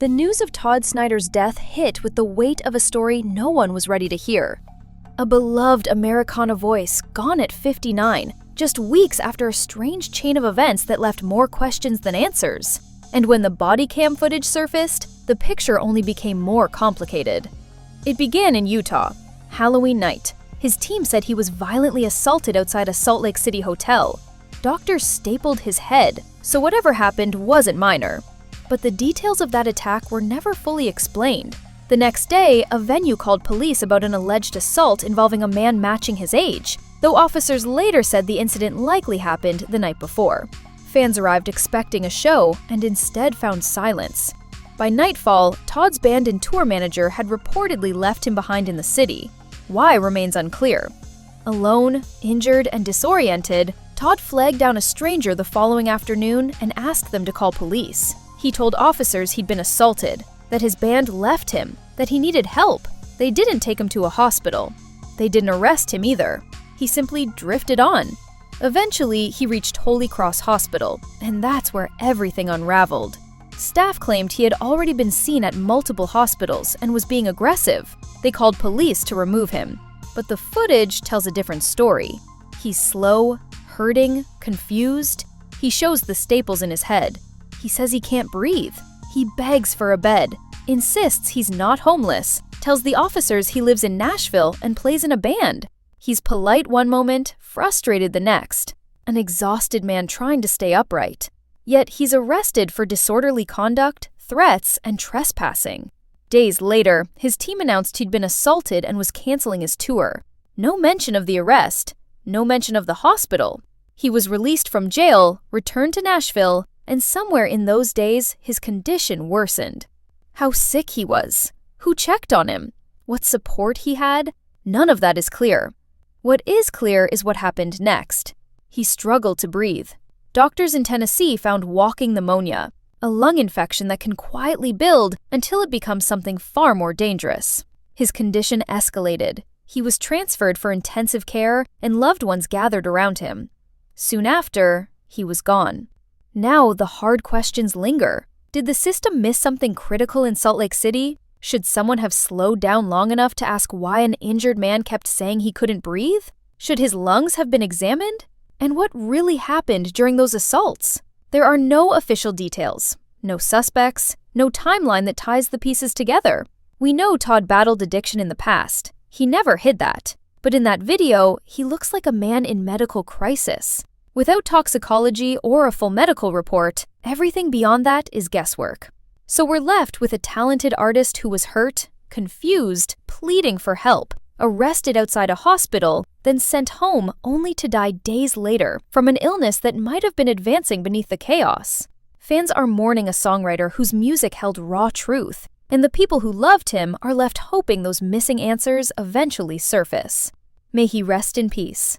The news of Todd Snyder's death hit with the weight of a story no one was ready to hear. A beloved Americana voice gone at 59, just weeks after a strange chain of events that left more questions than answers. And when the body cam footage surfaced, the picture only became more complicated. It began in Utah, Halloween night. His team said he was violently assaulted outside a Salt Lake City hotel. Doctors stapled his head, so whatever happened wasn't minor. But the details of that attack were never fully explained. The next day, a venue called police about an alleged assault involving a man matching his age, though officers later said the incident likely happened the night before. Fans arrived expecting a show and instead found silence. By nightfall, Todd's band and tour manager had reportedly left him behind in the city. Why remains unclear. Alone, injured, and disoriented, Todd flagged down a stranger the following afternoon and asked them to call police. He told officers he'd been assaulted, that his band left him, that he needed help. They didn't take him to a hospital. They didn't arrest him either. He simply drifted on. Eventually, he reached Holy Cross Hospital, and that's where everything unraveled. Staff claimed he had already been seen at multiple hospitals and was being aggressive. They called police to remove him. But the footage tells a different story. He's slow, hurting, confused. He shows the staples in his head. He says he can't breathe. He begs for a bed, insists he's not homeless, tells the officers he lives in Nashville and plays in a band. He's polite one moment, frustrated the next. An exhausted man trying to stay upright. Yet he's arrested for disorderly conduct, threats, and trespassing. Days later, his team announced he'd been assaulted and was canceling his tour. No mention of the arrest, no mention of the hospital. He was released from jail, returned to Nashville, and somewhere in those days, his condition worsened. How sick he was, who checked on him, what support he had, none of that is clear. What is clear is what happened next. He struggled to breathe. Doctors in Tennessee found walking pneumonia, a lung infection that can quietly build until it becomes something far more dangerous. His condition escalated. He was transferred for intensive care, and loved ones gathered around him. Soon after, he was gone. Now the hard questions linger. Did the system miss something critical in Salt Lake City? Should someone have slowed down long enough to ask why an injured man kept saying he couldn't breathe? Should his lungs have been examined? And what really happened during those assaults? There are no official details, no suspects, no timeline that ties the pieces together. We know Todd battled addiction in the past. He never hid that. But in that video, he looks like a man in medical crisis. Without toxicology or a full medical report, everything beyond that is guesswork. So we're left with a talented artist who was hurt, confused, pleading for help, arrested outside a hospital, then sent home only to die days later from an illness that might have been advancing beneath the chaos. Fans are mourning a songwriter whose music held raw truth, and the people who loved him are left hoping those missing answers eventually surface. May he rest in peace.